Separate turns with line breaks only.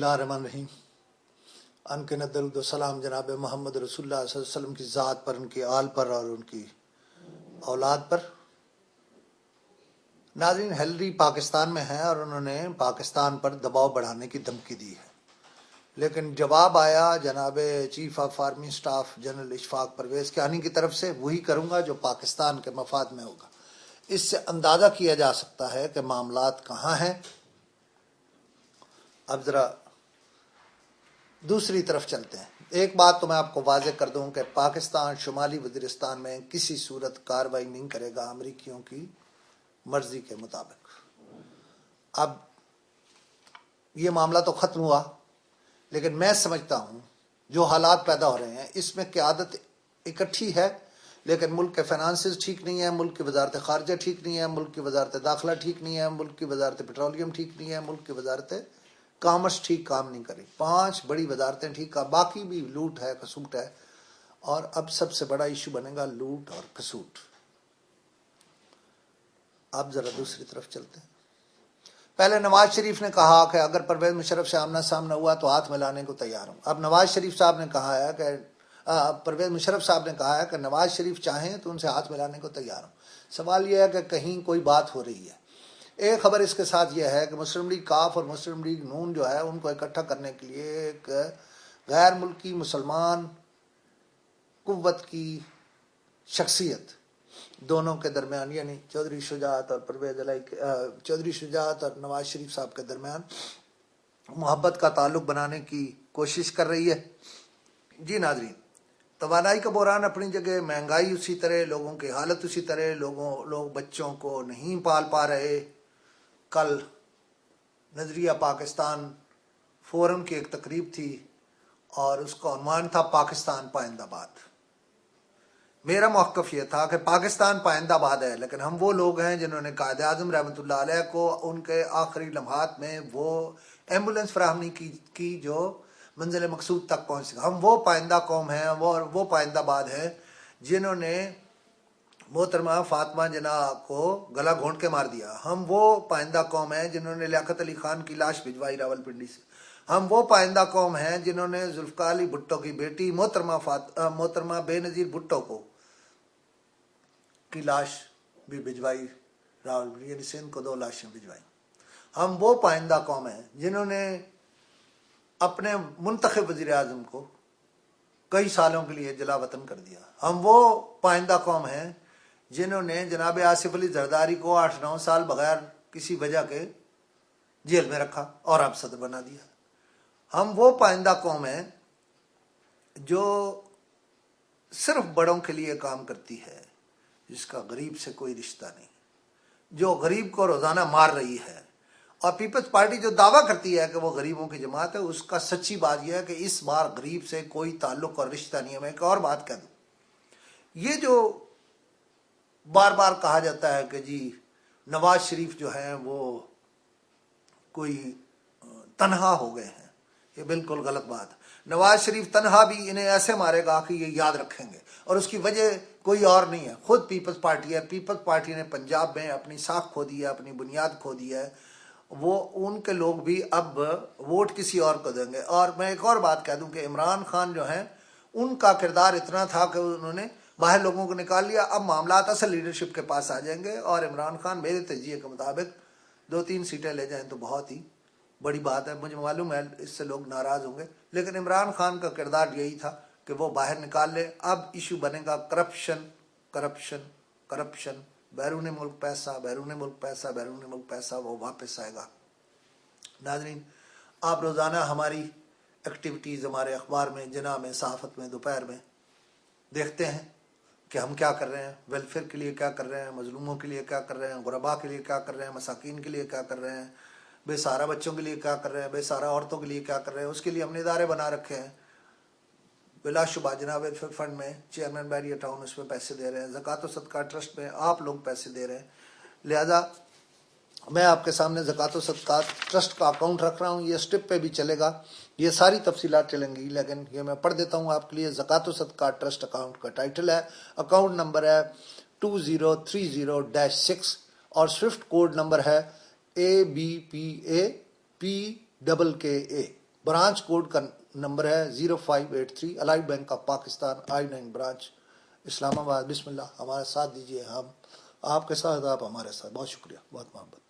बिस्मिल्लाहिर्रहमानिर्रहीम। अनके दरूद सलाम जनाब मोहम्मद रसूलुल्लाह सल्लल्लाहु अलैहि वसल्लम की ज़ात पर, उनकी आल पर और उनकी औलाद पर। नाज़रीन, हिलरी पाकिस्तान में हैं और उन्होंने पाकिस्तान पर दबाव बढ़ाने की धमकी दी है, लेकिन जवाब आया जनाब chief of army staff general Ishfaq Pervez Kayani की तरफ से, वही करूँगा जो पाकिस्तान के मफाद में होगा। इससे अंदाज़ा किया जा सकता है कि मामलात कहाँ हैं। अब ज़रा दूसरी तरफ चलते हैं। एक बात तो मैं आपको वाज़े कर दूं कि पाकिस्तान शुमाली वज़ीरिस्तान में किसी सूरत कार्रवाई नहीं करेगा अमरीकियों की मर्जी के मुताबिक। अब ये मामला तो ख़त्म हुआ, लेकिन मैं समझता हूँ जो हालात पैदा हो रहे हैं इसमें क़यादत इकट्ठी है, लेकिन मुल्क के फाइनेंसेस ठीक नहीं है, मुल्क की वजारत ख़ारजा ठीक नहीं है, मुल्क की वजारत दाखिला ठीक नहीं है, मुल्क की वजारत पेट्रोलियम ठीक नहीं है, मुल्क की वजारत कॉमर्स ठीक काम नहीं करी। 5 बड़ी वजारतें ठीक का, बाकी भी लूट है, कसूट है, और अब सबसे बड़ा इशू बनेगा लूट और कसूट। अब जरा दूसरी तरफ चलते हैं। पहले नवाज शरीफ ने कहा कि अगर परवेज मुशर्रफ से आमना सामना हुआ तो हाथ मिलाने को तैयार हूं। अब नवाज शरीफ साहब ने कहा है कि परवेज मुशर्रफ साहब ने कहा है कि नवाज शरीफ चाहें तो उनसे हाथ मिलाने को तैयार हूं। सवाल यह है कि कहीं कोई बात हो रही है। एक खबर इसके साथ यह है कि मुस्लिम लीग काफ और मुस्लिम लीग नून जो है उनको इकट्ठा करने के लिए एक गैर मुल्की मुसलमान कुव्वत की शख्सियत दोनों के दरमियान, यानी चौधरी शुजात और नवाज शरीफ साहब के दरमियान मोहब्बत का ताल्लुक बनाने की कोशिश कर रही है। जी नाज़रीन, तवानाई का बहरान अपनी जगह, महंगाई उसी तरह, लोगों की हालत उसी तरह, लोग बच्चों को नहीं पाल पा रहे। कल नजरिया पाकिस्तान फोरम की एक तकरीब थी और उसका उन्वान था पाकिस्तान पाइंदाबाद। मेरा मौक़िफ़ ये था कि पाकिस्तान पाइंदाबाद है, लेकिन हम वो लोग हैं जिन्होंने कायद आज़म रहमतुल्लाह अलैह को उनके आखिरी लम्हात में वो एम्बुलेंस फराहम नहीं की जो मंजिल मकसूद तक पहुँच सका। हम वो पाइंदा कौम हैं, वो पाइंदाबाद है जिन्होंने मोहतरमा फातिमा जना को गला घोंट के मार दिया। हम वो पाइंदा कौम हैं जिन्होंने लियाकत अली खान की लाश भिजवाई रावलपिंडी से। हम वो पाइंदा कौम हैं जिन्होंने जुल्फ़िकार अली भुट्टो की बेटी मोहतरमा बेनज़ीर भुट्टो को की लाश भी भिजवाई रावलपिंडी, यानी सिंध को 2 लाशें भिजवाई। हम वो पाइंदा कौम हैं जिन्होंने अपने मुंतखब वज़ीर आज़म को कई सालों के लिए जला वतन कर दिया। हम वो पाइंदा कौम हैं जिन्होंने जनाब आसिफ अली जरदारी को 8-9 साल बगैर किसी वजह के जेल में रखा और अब सदर बना दिया। हम वो पाइंदा कौम हैं जो सिर्फ बड़ों के लिए काम करती है, जिसका गरीब से कोई रिश्ता नहीं, जो गरीब को रोज़ाना मार रही है। और पीपल्स पार्टी जो दावा करती है कि वो गरीबों की जमात है, उसका सच्ची बात यह है कि इस बार गरीब से कोई ताल्लुक और रिश्ता नहीं है। मैं एक और बात कह दूँ, ये जो बार बार कहा जाता है कि जी नवाज शरीफ जो हैं वो कोई तन्हा हो गए हैं, ये बिल्कुल गलत बात है। नवाज शरीफ तन्हा भी इन्हें ऐसे मारेगा कि ये याद रखेंगे, और उसकी वजह कोई और नहीं है, खुद पीपल्स पार्टी है। पीपल्स पार्टी ने पंजाब में अपनी साख खो दी है, अपनी बुनियाद खो दी है। वो उनके लोग भी अब वोट किसी और को देंगे। और मैं एक और बात कह दूं कि इमरान खान जो हैं उनका किरदार इतना था कि उन्होंने बाहर लोगों को निकाल लिया। अब मामलात असल लीडरशिप के पास आ जाएंगे और इमरान खान मेरे तजिए के मुताबिक 2-3 सीटें ले जाएं तो बहुत ही बड़ी बात है। मुझे मालूम है इससे लोग नाराज़ होंगे, लेकिन इमरान खान का किरदार यही था कि वो बाहर निकाल ले। अब इशू बनेगा करप्शन करप्शन करप्शन, बैरून मुल्क पैसा, बैरून मुल्क पैसा, बैरून मुल्क पैसा, वो वापस आएगा। नाज़रीन, आप रोज़ाना हमारी एक्टिविटीज़ हमारे अखबार में, जना में, सहाफ़त में, दोपहर में देखते हैं कि हम क्या कर रहे हैं, वेलफेयर के लिए क्या कर रहे हैं, मजलूमों के लिए क्या कर रहे हैं, गुरबा के लिए क्या कर रहे हैं, मसाकीन के लिए क्या कर रहे हैं, बेसहारा बच्चों के लिए क्या कर रहे हैं, बेसहारा औरतों के लिए क्या कर रहे हैं। उसके लिए हमने इदारे बना रखे हैं। बिलाशुबा जना वेलफेयर फंड में चेयरमैन बैरियर टाउन उसमें पैसे दे रहे हैं, ज़कात व सदका ट्रस्ट में आप लोग पैसे दे रहे हैं। लिहाजा मैं आपके सामने ज़कात व सदका ट्रस्ट का अकाउंट रख रहा हूँ, ये स्टिप पे भी चलेगा, ये सारी तफसीलात चलेंगी, लेकिन ये मैं पढ़ देता हूँ आपके लिए। ज़कात व सदका ट्रस्ट अकाउंट का टाइटल है, अकाउंट नंबर है 2030-6 और स्विफ्ट कोड नंबर है ABPAPKKA। برانچ کوڈ کا نمبر ہے 0583 Allied bank of Pakistan I-9 branch Islamabad. بسم اللہ ہمارے ساتھ دیجیے, ہم آپ کے ساتھ, آپ ہمارے ساتھ. بہت شکریہ, بہت محبت.